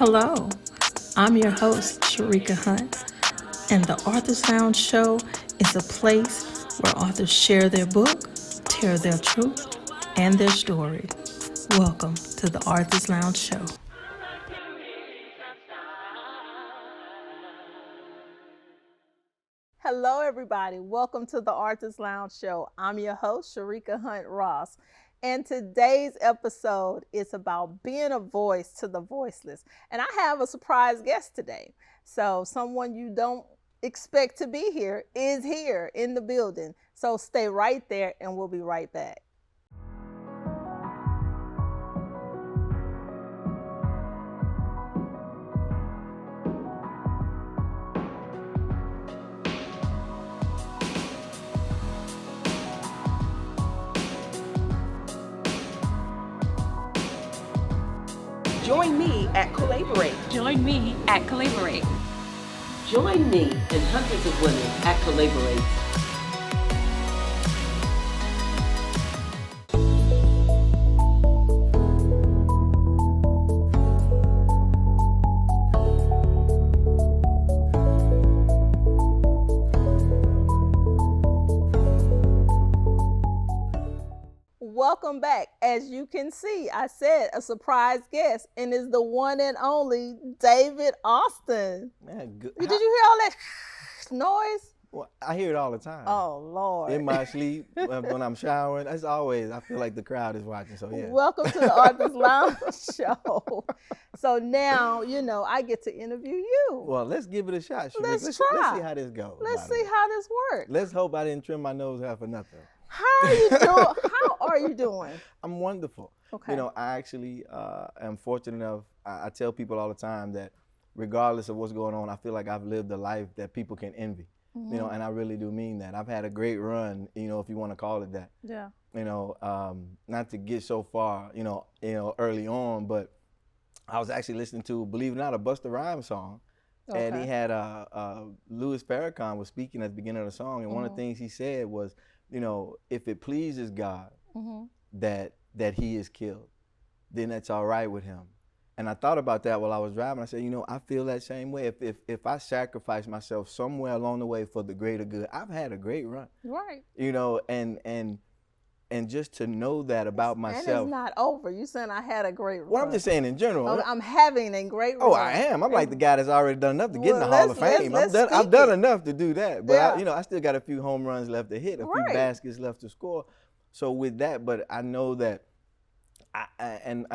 Hello, I'm your host, Sharika Hunt, and the Author's Lounge Show is a place where authors share their book, tell their truth, and their story. Welcome to the Author's Lounge Show. Hello, everybody. Welcome to the Author's Lounge Show. I'm your host, Sharika Hunt Ross. And today's episode is about being a voice to the voiceless. And I have a surprise guest today. So someone you don't expect to be here is here in the building. So stay right there and we'll be right back. Join me at Collaborate. Join me at Collaborate. Join me and hundreds of women at Collaborate. Welcome back. As you can see, I said a surprise guest, and it's the one and only David Austin. Man, good. Did you hear all that noise? Well, I hear it all the time. Oh, Lord. In my sleep, when I'm showering, as always, I feel like the crowd is watching. So yeah. Welcome to the Author's Lounge Show. So now, I get to interview you. Well, let's give it a shot. Sharika. Let's Let's try. see how this goes. Let's see how this works. Let's hope I didn't trim my nose hair for nothing. How are you doing? How are you doing? I'm wonderful. Okay. I actually am fortunate enough. I tell people all the time that regardless of what's going on, I feel like I've lived a life that people can envy. Mm-hmm. And I really do mean that. I've had a great run, if you want to call it that. Yeah. Not to get so far, early on, but I was actually listening to, believe it or not, a Busta Rhymes song. Okay. And he had Louis Farrakhan was speaking at the beginning of the song, and one of the things he said was, if it pleases God that he is killed, then that's all right with him. And I thought about that while I was driving. I said, I feel that same way. If I sacrifice myself somewhere along the way for the greater good, I've had a great run. Right. And just to know that about myself. And it's not over. You saying I had a great run. Well, I'm just saying in general. Oh, I'm having a great run. Oh, I am. I'm like the guy that's already done enough to get in the Hall of Fame. I've done enough to do that. But I still got a few home runs left to hit, a few baskets left to score. So with that, but I know that,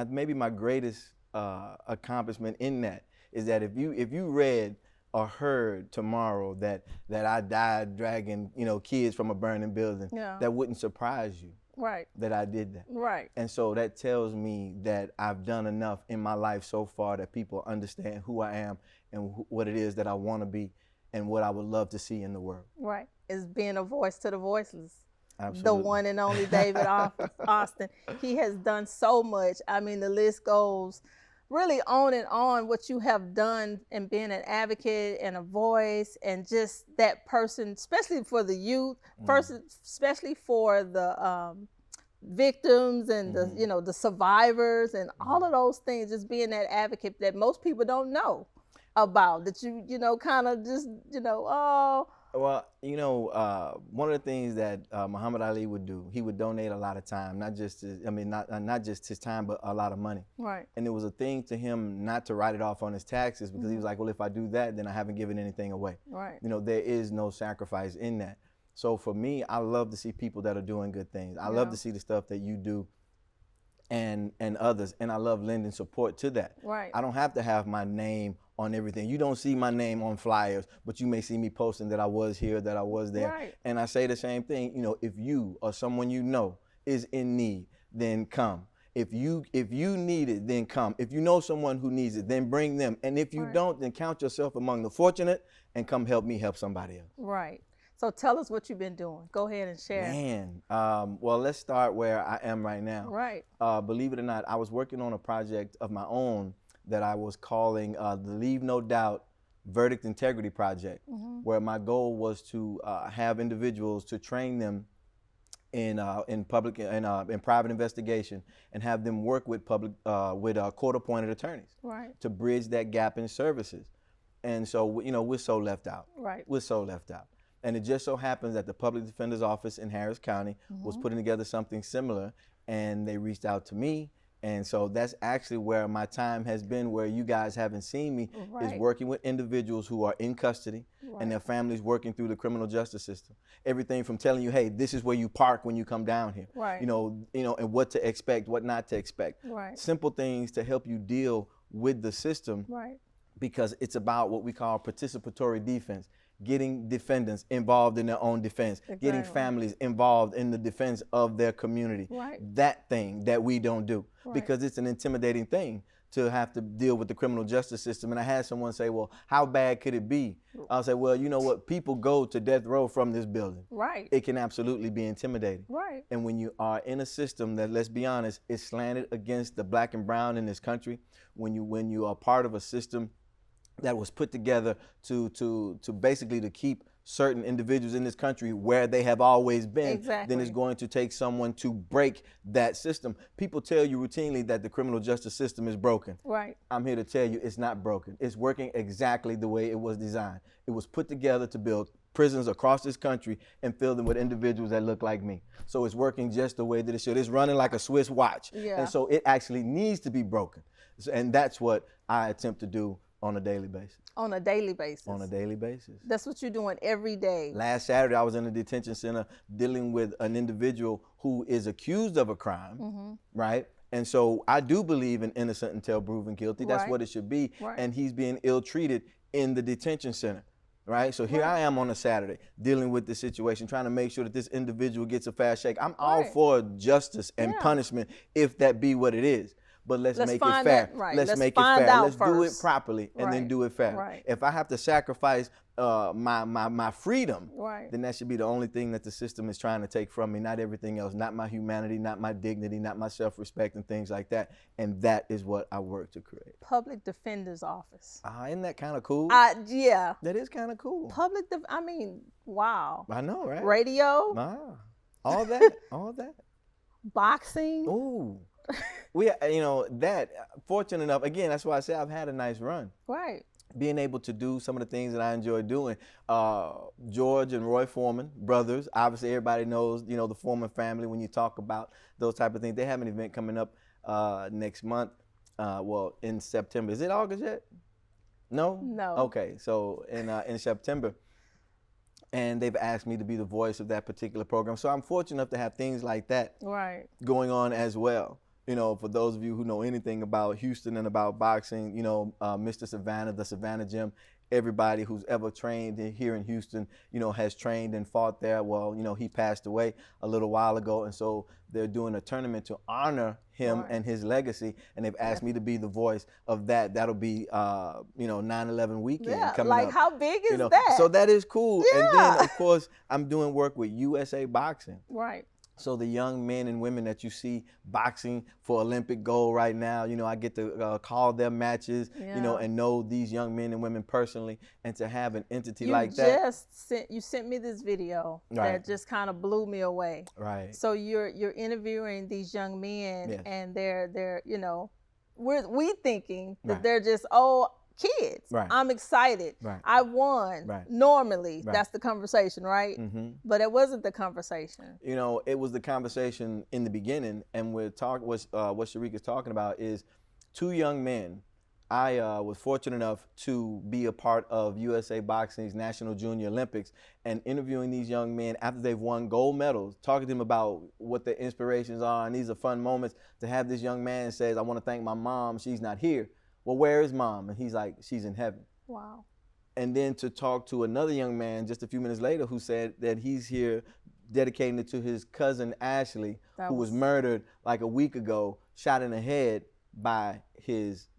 maybe my greatest accomplishment in that is that if you read or heard tomorrow that I died dragging kids from a burning building, that wouldn't surprise you. Right. That I did that. Right. And so that tells me that I've done enough in my life so far that people understand who I am and what it is that I want to be and what I would love to see in the world. Right. It's being a voice to the voiceless. Absolutely. The one and only David Austin. He has done so much. I mean, the list goes really on and on what you have done and being an advocate and a voice and just that person, especially for the youth, first, especially for the victims and the survivors and all of those things, just being that advocate that most people don't know about, that you kind of just, oh. Well, one of the things that Muhammad Ali would do, he would donate a lot of time, not just his time, but a lot of money. Right. And it was a thing to him not to write it off on his taxes because he was like, well, if I do that, then I haven't given anything away. Right. There is no sacrifice in that. So for me, I love to see people that are doing good things. I love to see the stuff that you do and others, and I love lending support to that. Right. I don't have to have my name on everything. You don't see my name on flyers, but you may see me posting that I was here, that I was there. Right. And I say the same thing, if you or someone is in need, then come. If you need it, then come. If you know someone who needs it, then bring them. And if you don't, then count yourself among the fortunate and come help me help somebody else. Right. So tell us what you've been doing. Go ahead and share. Man, well, let's start where I am right now. Right. Believe it or not, I was working on a project of my own that I was calling the Leave No Doubt Verdict Integrity Project, where my goal was to have individuals to train them in public in private investigation, and have them work with court-appointed attorneys, right, to bridge that gap in services. And so, we're so left out. right. We're so left out. And it just so happens that the Public Defender's Office in Harris County was putting together something similar, and they reached out to me. And so that's actually where my time has been, where you guys haven't seen me, is working with individuals who are in custody and their families working through the criminal justice system. Everything from telling you, hey, this is where you park when you come down here, and what to expect, what not to expect. Simple things to help you deal with the system, because it's about what we call participatory defense. Getting defendants involved in their own defense, getting families involved in the defense of their community. That thing that we don't do, because it's an intimidating thing to have to deal with the criminal justice system. And I had someone say, well, how bad could it be? I'll say, well, you know what? People go to death row from this building. It can absolutely be intimidating. And when you are in a system that, let's be honest, is slanted against the black and brown in this country, when you are part of a system that was put together to basically to keep certain individuals in this country where they have always been, then it's going to take someone to break that system. People tell you routinely that the criminal justice system is broken. I'm here to tell you it's not broken. It's working exactly the way it was designed. It was put together to build prisons across this country and fill them with individuals that look like me. So it's working just the way that it should. It's running like a Swiss watch. And so it actually needs to be broken. And that's what I attempt to do on a daily basis. On a daily basis. On a daily basis. That's what you're doing every day. Last Saturday, I was in a detention center dealing with an individual who is accused of a crime, right? And so I do believe in innocent until proven guilty. That's what it should be. And he's being ill-treated in the detention center, right? So here I am on a Saturday dealing with this situation, trying to make sure that this individual gets a fast shake. I'm all for justice and punishment, if that be what it is. But let's make it fair. Let's make it fair. Let's do it properly and then do it fair. If I have to sacrifice my freedom, then that should be the only thing that the system is trying to take from me, not everything else, not my humanity, not my dignity, not my self-respect and things like that. And that is what I work to create. Public Defender's Office. Isn't that kind of cool? Yeah. That is kind of cool. I mean, wow. I know, right? Radio. Wow. All that, all that. Boxing. Ooh. We, that, fortunate enough, again, that's why I say I've had a nice run. Being able to do some of the things that I enjoy doing. George and Roy Foreman, brothers, obviously everybody knows, the Foreman family when you talk about those type of things. They have an event coming up next month, in September. Is it August yet? No? No. Okay, so in September. And they've asked me to be the voice of that particular program. So I'm fortunate enough to have things like that going on as well. For those of you who know anything about Houston and about boxing, Mr. Savannah, the Savannah Gym, everybody who's ever trained here in Houston, has trained and fought there. Well, he passed away a little while ago, and so they're doing a tournament to honor him and his legacy, and they've asked me to be the voice of that. That'll be, 9/11 weekend coming up. How big is that? So that is cool. And then, of course, I'm doing work with USA Boxing. So the young men and women that you see boxing for Olympic gold right now, I get to call their matches, and know these young men and women personally, and to have an entity like that. You sent me this video that just kind of blew me away. So you're interviewing these young men, and they're we thinking that they're just kids. I'm excited. I won. Normally, that's the conversation, right? But it wasn't the conversation. It was the conversation in the beginning, and what Sharik is talking about is two young men. I was fortunate enough to be a part of USA Boxing's National Junior Olympics and interviewing these young men after they've won gold medals, talking to them about what their inspirations are, and these are fun moments to have this young man says, I want to thank my mom, she's not here. Well, where is mom? And he's like, she's in heaven. Wow. And then to talk to another young man just a few minutes later who said that he's here dedicating it to his cousin Ashley, who was murdered like a week ago, shot in the head by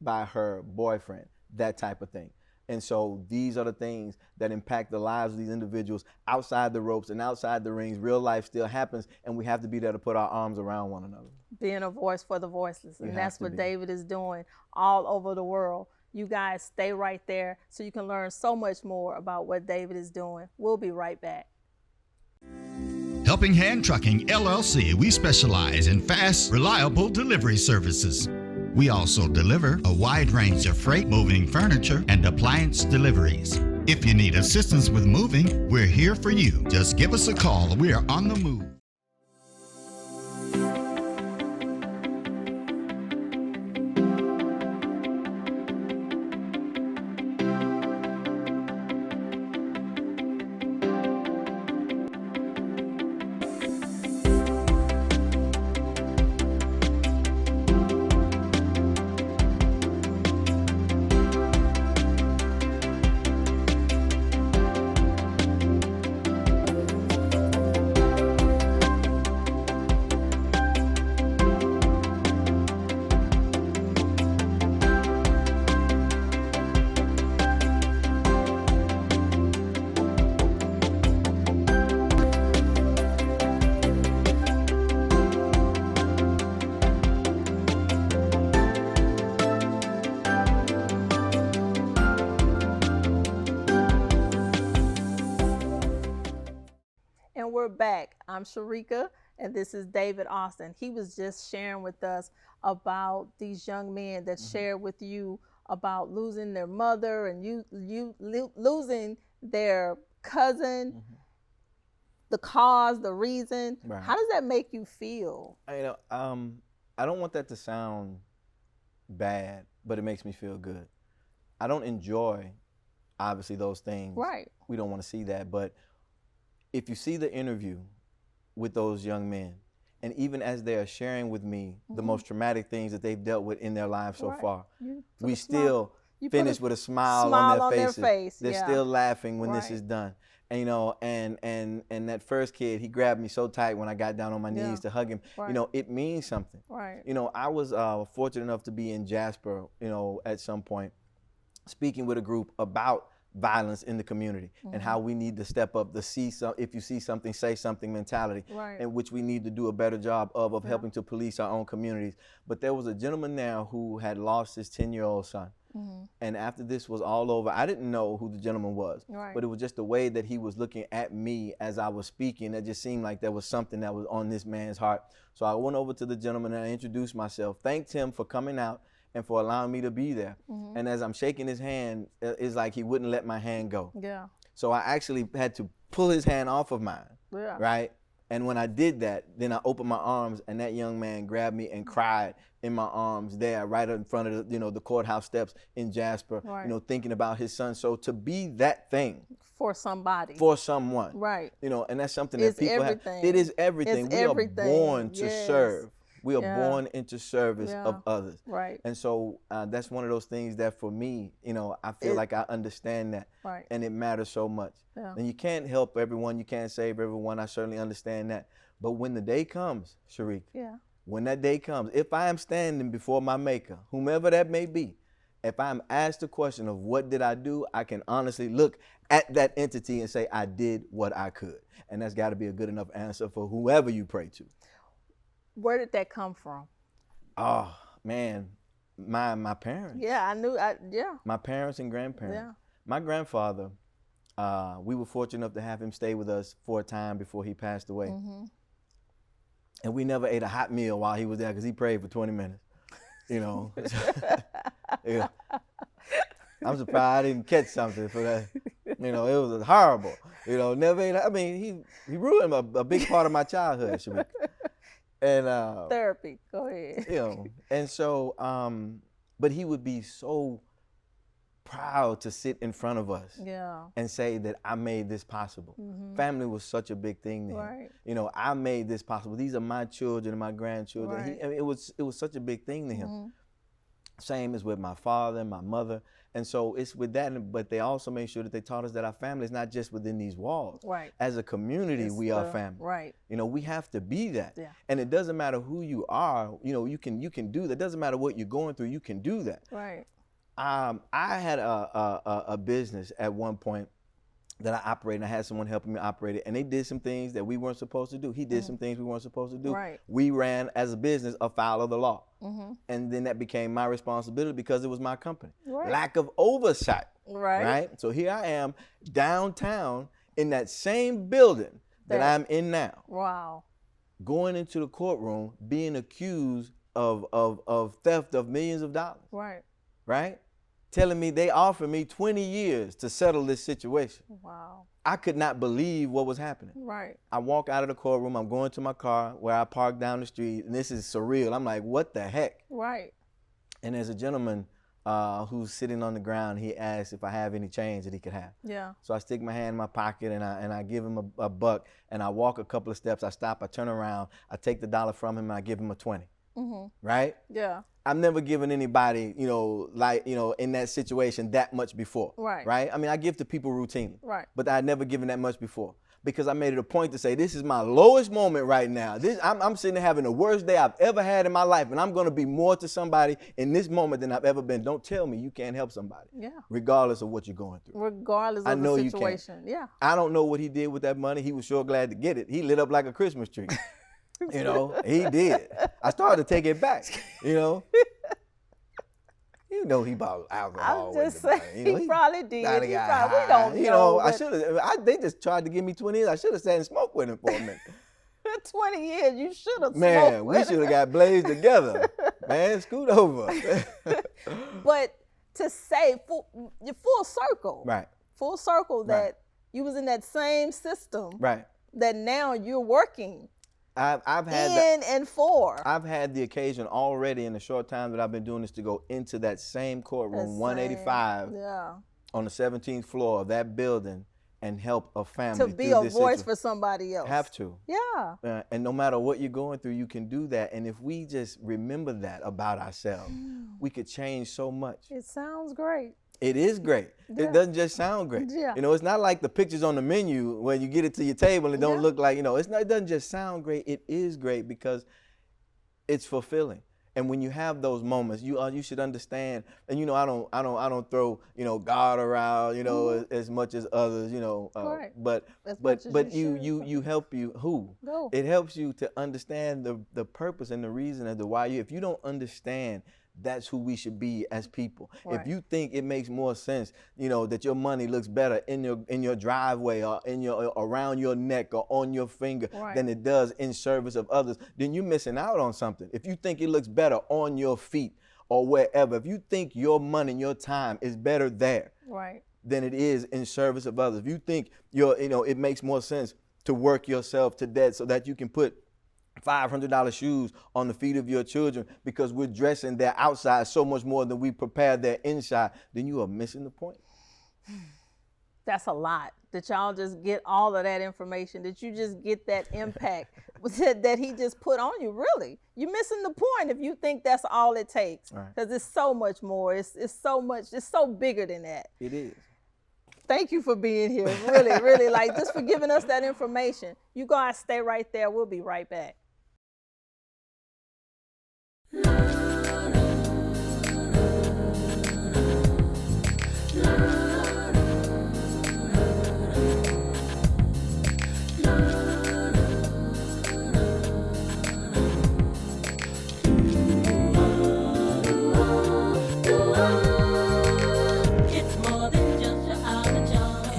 her boyfriend, that type of thing. And so these are the things that impact the lives of these individuals outside the ropes and outside the rings. Real life still happens, and we have to be there to put our arms around one another. Being a voice for the voiceless, and that's what David is doing all over the world. You guys stay right there so you can learn so much more about what David is doing. We'll be right back. Helping Hand Trucking, LLC, we specialize in fast, reliable delivery services. We also deliver a wide range of freight, moving furniture, and appliance deliveries. If you need assistance with moving, we're here for you. Just give us a call. We are on the move. And we're back. I'm Sharika, and this is David Austin. He was just sharing with us about these young men that shared with you about losing their mother and losing their cousin, the cause, the reason. Right. How does that make you feel? I don't want that to sound bad, but it makes me feel good. I don't enjoy, obviously, those things. Right. We don't want to see that, but if you see the interview with those young men, and even as they are sharing with me the most traumatic things that they've dealt with in their lives so far, we still finish with a smile on their faces. They're still laughing when this is done. And, and that first kid, he grabbed me so tight when I got down on my knees to hug him. It means something. I was fortunate enough to be in Jasper, at some point, speaking with a group about violence in the community and how we need to step up the if you see something, say something mentality, in which we need to do a better job of helping to police our own communities. But there was a gentleman there who had lost his 10-year-old son. And after this was all over, I didn't know who the gentleman was, but it was just the way that he was looking at me as I was speaking. It just seemed like there was something that was on this man's heart. So I went over to the gentleman and I introduced myself, thanked him for coming out and for allowing me to be there. And as I'm shaking his hand, it's like he wouldn't let my hand go. So I actually had to pull his hand off of mine, right? And when I did that, then I opened my arms and that young man grabbed me and cried in my arms there, right in front of the courthouse steps in Jasper, thinking about his son. So to be that thing for somebody, for someone, and that's something that people have. It is everything. We are born to serve. We are born into service of others. And so that's one of those things that for me, I feel like I understand that. And it matters so much. And you can't help everyone. You can't save everyone. I certainly understand that. But when the day comes, Sharik, when that day comes, if I am standing before my maker, whomever that may be, if I'm asked the question of what did I do, I can honestly look at that entity and say, I did what I could. And that's got to be a good enough answer for whoever you pray to. Where did that come from? Oh, man, my parents. Yeah, I knew, My parents and grandparents. Yeah. My grandfather, we were fortunate enough to have him stay with us for a time before he passed away. And we never ate a hot meal while he was there because he prayed for 20 minutes, Yeah. I'm surprised I didn't catch something for that. It was horrible. Never ate, I mean, he ruined a big part of my childhood, Shamik. And therapy, go ahead. And so, but he would be so proud to sit in front of us and say that I made this possible. Family was such a big thing to him. I made this possible. These are my children and my grandchildren. It was such a big thing to him. Same as with my father and my mother. And so it's with that, but they also made sure that they taught us that our family is not just within these walls. As a community, we are family. We have to be that. And it doesn't matter who you are, you can do that. It doesn't matter what you're going through, you can do that. I had a business at one point that I operated, and I had someone helping me operate it, and they did some things that we weren't supposed to do. He did some things we weren't supposed to do. We ran, as a business, afoul of the law. And then that became my responsibility because it was my company. Lack of oversight. So here I am, downtown, in that same building that I'm in now. Wow. Going into the courtroom, being accused of theft of millions of dollars. Right. Right? Telling me they offered me 20 years to settle this situation. Wow. I could not believe what was happening. Right. I walk out of the courtroom, I'm going to my car where I parked down the street, and this is surreal. I'm like, what the heck? Right. And there's a gentleman who's sitting on the ground. He asked if I have any change that he could have. Yeah. So I stick my hand in my pocket and I give him a buck, and I walk a couple of steps. I stop, I turn around, I take the dollar from him, and I give him a 20. Mm-hmm. Right? Yeah. I've never given anybody, in that situation that much before. Right. Right? I mean, I give to people routinely. Right. But I'd never given that much before, because I made it a point to say, this is my lowest moment right now. I'm sitting there having the worst day I've ever had in my life, and I'm going to be more to somebody in this moment than I've ever been. Don't tell me you can't help somebody. Yeah. Regardless of what you're going through. Regardless of the situation. Yeah. I don't know what he did with that money. He was sure glad to get it. He lit up like a Christmas tree. He did. I started to take it back, he bought alcohol. I'm just saying, he probably did. We don't know. They just tried to give me 20 years. I should have sat and smoked with him for a minute. 20 years, you should have smoked Man, we with should him. have got blazed together. Man, scoot over. But to say, you're full circle. Right. Full circle that you was in that same system. Right. That now you're working. I've had I've had the occasion already in the short time that I've been doing this to go into that same courtroom, 185, on the 17th floor of that building, and help a family to be a voice for somebody else. Have to. Yeah. And no matter what you're going through, you can do that. And if we just remember that about ourselves, we could change so much. It sounds great. It is great. Yeah. It doesn't just sound great. Yeah. It's not like the pictures on the menu when you get it to your table and it don't look like, it doesn't just sound great. It is great because it's fulfilling. And when you have those moments, you should understand. And I don't throw God around as much as others right. But you help you who no. It helps you to understand the purpose and the reason as to why if you don't understand. That's who we should be as people. Right. If you think it makes more sense, that your money looks better in your driveway or around your neck or on your finger right. than it does in service of others, then you're missing out on something. If you think it looks better on your feet or wherever, if you think your money and your time is better there right. than it is in service of others, if you think it makes more sense to work yourself to death so that you can put $500 shoes on the feet of your children because we're dressing their outside so much more than we prepare their inside, then you are missing the point. That's a lot. That y'all just get all of that information, that you just get that impact that he just put on you. Really, you're missing the point if you think that's all it takes. Because it's so much more. It's so much. It's so bigger than that. It is. Thank you for being here. Really, really, just for giving us that information. You guys stay right there. We'll be right back.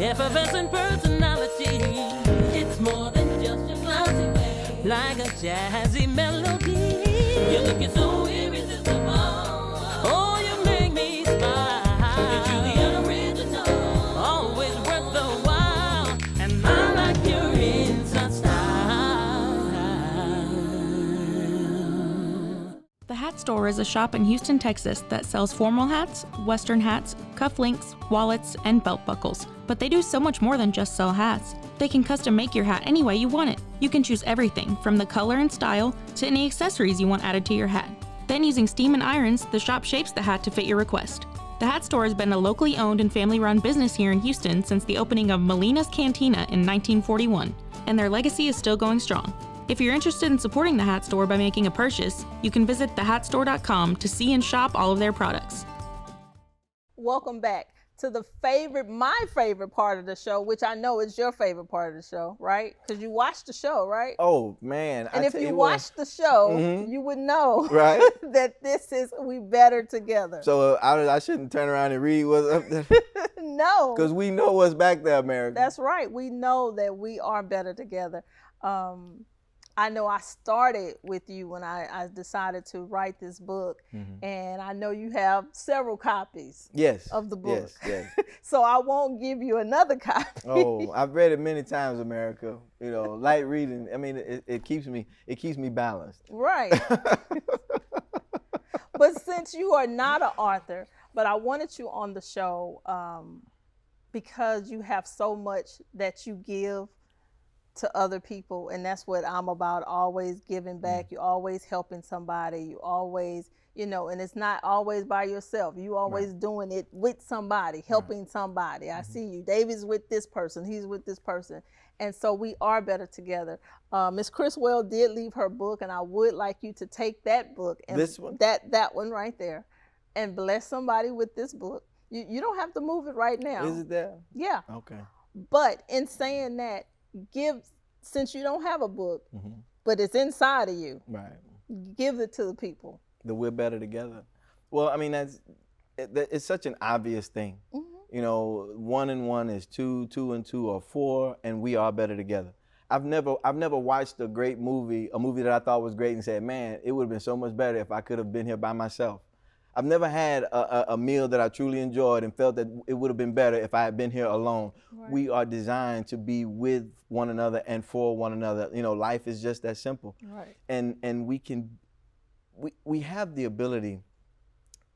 Effervescent personality. It's more than just your classy way. Like a jazzy melody. You're looking so irresistible. Oh, you make me smile. You're truly original. Always worth the while. And I like your inside style. The Hat Store is a shop in Houston, Texas that sells formal hats, Western hats, cufflinks, wallets, and belt buckles. But they do so much more than just sell hats. They can custom make your hat any way you want it. You can choose everything from the color and style to any accessories you want added to your hat. Then using steam and irons, the shop shapes the hat to fit your request. The Hat Store has been a locally owned and family-run business here in Houston since the opening of Melina's Cantina in 1941, and their legacy is still going strong. If you're interested in supporting the Hat Store by making a purchase, you can visit thehatstore.com to see and shop all of their products. Welcome back. to my favorite part of the show, which I know is your favorite part of the show, right? Because you watched the show, right? Oh man! And if you watched the show, you would know, right, that we better together. So I shouldn't turn around and read what's up there. No, because we know what's back there, America. That's right. We know that we are better together. I know I started with you when I decided to write this book, and I know you have several copies of the book. Yes. So I won't give you another copy. Oh, I've read it many times, America. You know, light reading. I mean, it keeps me balanced. Right. But since you are not an author, but I wanted you on the show because you have so much that you give to other people, and that's what I'm about, always giving back. You're always helping somebody. You always, and it's not always by yourself. You always doing it with somebody, helping somebody. I see you. David's with this person. He's with this person. And so we are better together. Miss Criswell did leave her book, and I would like you to take that book, and this one? That one right there, and bless somebody with this book. You don't have to move it right now. Is it there? Yeah. Okay. But in saying that, since you don't have a book, but it's inside of you, right? Give it to the people. That we're better together. Well, I mean, it's such an obvious thing. You know, 1 and 1 is 2, 2 and 2 are 4, and we are better together. I've never watched a movie that I thought was great and said, man, it would have been so much better if I could have been here by myself. I've never had a meal that I truly enjoyed and felt that it would have been better if I had been here alone. Right. We are designed to be with one another and for one another. You know, life is just that simple. Right. And we have the ability,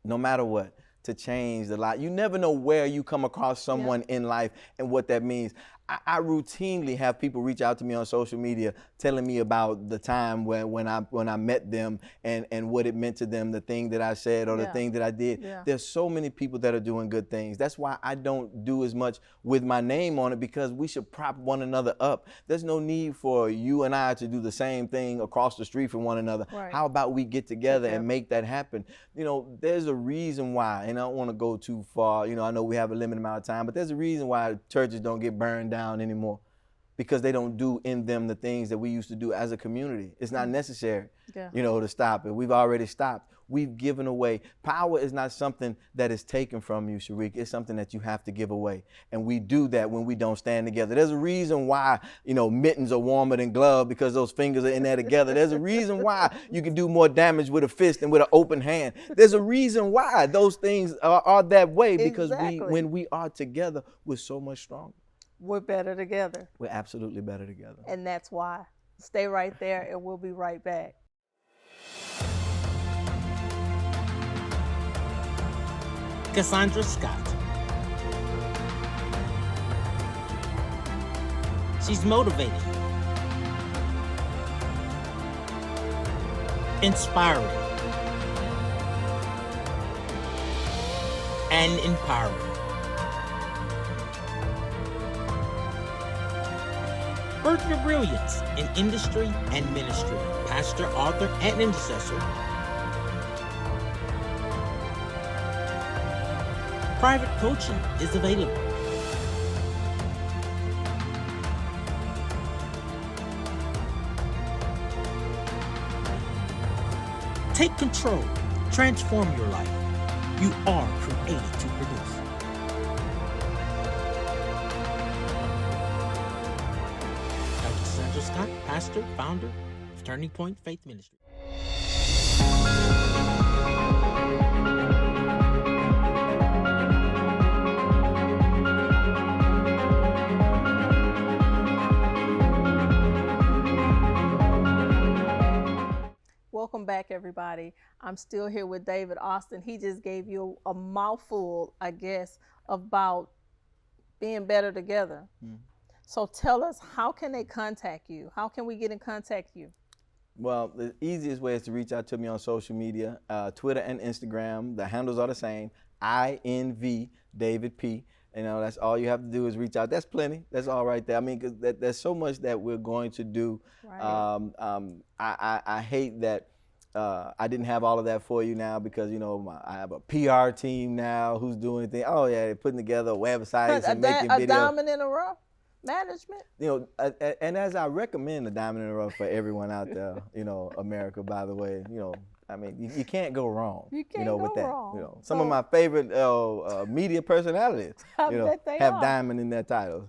no matter what, to change the life. You never know where you come across someone in life and what that means. I routinely have people reach out to me on social media telling me about the time when I met them and what it meant to them, the thing that I said or the thing that I did. Yeah. There's so many people that are doing good things. That's why I don't do as much with my name on it, because we should prop one another up. There's no need for you and I to do the same thing across the street from one another. Right. How about we get together and make that happen? You know, there's a reason why, and I don't want to go too far. You know, I know we have a limited amount of time, but there's a reason why churches don't get burned down anymore, because they don't do in them the things that we used to do as a community. It's not necessary, to stop it. We've already stopped. We've given away. Power is not something that is taken from you, Sharik. It's something that you have to give away. And we do that when we don't stand together. There's a reason why, mittens are warmer than gloves, because those fingers are in there together. There's a reason why you can do more damage with a fist than with an open hand. There's a reason why those things are that way, because when we are together, we're so much stronger. We're better together. We're absolutely better together. And that's why. Stay right there, and we'll be right back. Cassandra Scott. She's motivated, inspiring, and empowering. Birth your brilliance in industry and ministry. Pastor, author, and intercessor. Private coaching is available. Take control. Transform your life. You are created to produce. Cassandra Scott, pastor, founder of Turning Point Faith Ministry. Welcome back, everybody. I'm still here with David Austin. He just gave you a mouthful, I guess, about being better together. So tell us, how can they contact you? How can we get in contact with you? Well, the easiest way is to reach out to me on social media, Twitter and Instagram. The handles are the same, INV David P. That's all you have to do is reach out. That's plenty. That's all right there. I mean, because there's so much that we're going to do. Right. I hate that I didn't have all of that for you now because, you know, I have a PR team now who's doing things. Oh, yeah, they're putting together websites and making videos. A diamond in the rough management? You know, and as I recommend the diamond in the rough for everyone out there, you know, America, by the way, you know, I mean, you can't go wrong. You can't go with that. Wrong. You know, some of my favorite media personalities, you know, have diamond in their titles.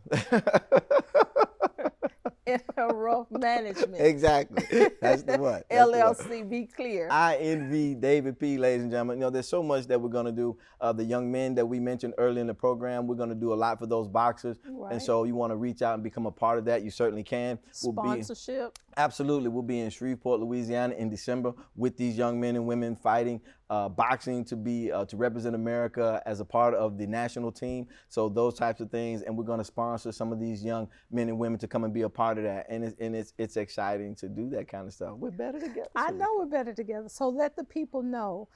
In a rough management. Exactly. That's the one. LLC, be clear. I envy David P., ladies and gentlemen. You know, there's so much that we're going to do. The young men that we mentioned earlier in the program, we're going to do a lot for those boxers. Right. And so you want to reach out and become a part of that, you certainly can. Sponsorship. Absolutely. We'll be in Shreveport, Louisiana in December with these young men and women fighting boxing to be to represent America as a part of the national team. So those types of things, and we're going to sponsor some of these young men and women to come and be a part of that. And it's exciting to do that kind of stuff. We're better together. I know we're better together. So let the people know.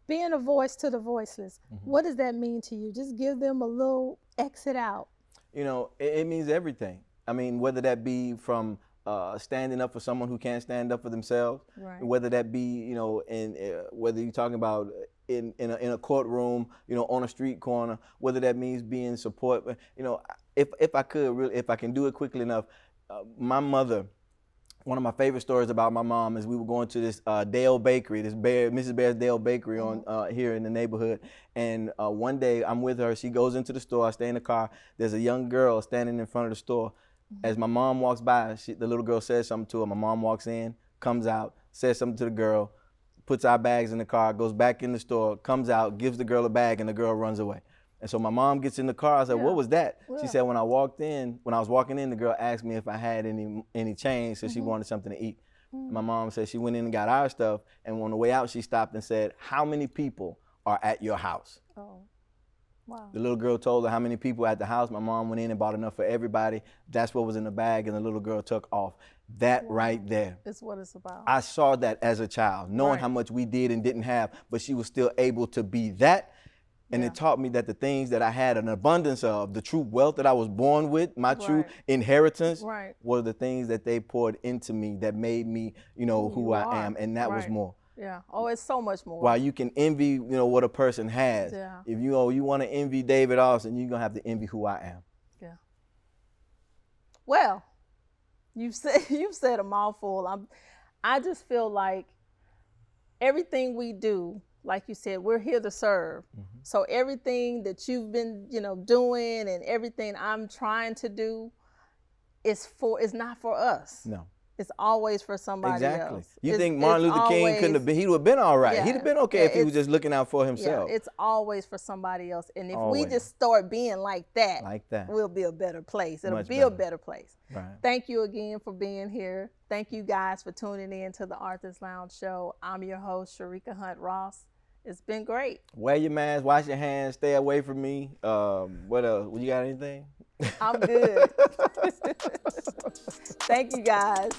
Being a voice to the voiceless, what does that mean to you? Just give them a little exit out. You know, it means everything. I mean, whether that be from standing up for someone who can't stand up for themselves, right. Whether that be, you know, whether you're talking about in a courtroom, you know, on a street corner, whether that means being support. You know, if I can do it quickly enough, my mother. One of my favorite stories about my mom is we were going to this Dale Bakery, Mrs. Bear's Dale Bakery on here in the neighborhood. And one day I'm with her. She goes into the store. I stay in the car. There's a young girl standing in front of the store. As my mom walks by, the little girl says something to her. My mom walks in, comes out, says something to the girl, puts our bags in the car, goes back in the store, comes out, gives the girl a bag, and the girl runs away. And so my mom gets in the car. I said, what was that? Yeah. She said, when I was walking in, the girl asked me if I had any change, so she wanted something to eat. My mom said she went in and got our stuff, and on the way out, she stopped and said, how many people are at your house? Oh, wow. The little girl told her how many people at the house. My mom went in and bought enough for everybody. That's what was in the bag, and the little girl took off. That right there. It's what it's about. I saw that as a child, knowing how much we did and didn't have, but she was still able to be that. And it taught me that the things that I had an abundance of, the true wealth that I was born with, my true inheritance, were the things that they poured into me that made me, you know, who I am. And that was more. Yeah. Oh, it's so much more. While you can envy, you know, what a person has, if you want to envy David Austin, you're going to have to envy who I am. Yeah. Well, you've said a mouthful. I just feel like everything we do, like you said, we're here to serve. So everything that you've been, you know, doing and everything I'm trying to do is not for us. No. It's always for somebody else. You think Martin Luther King couldn't have been, he would have been all right. He'd have been okay if he was just looking out for himself. Yeah, it's always for somebody else. And if we just start being like that, we'll be a better place. It'll be a better place. Right. Thank you again for being here. Thank you guys for tuning in to the Arthur's Lounge Show. I'm your host, Sharika Hunt Ross. It's been great. Wear your mask, wash your hands, stay away from me. What else? You got anything? I'm good. Thank you guys.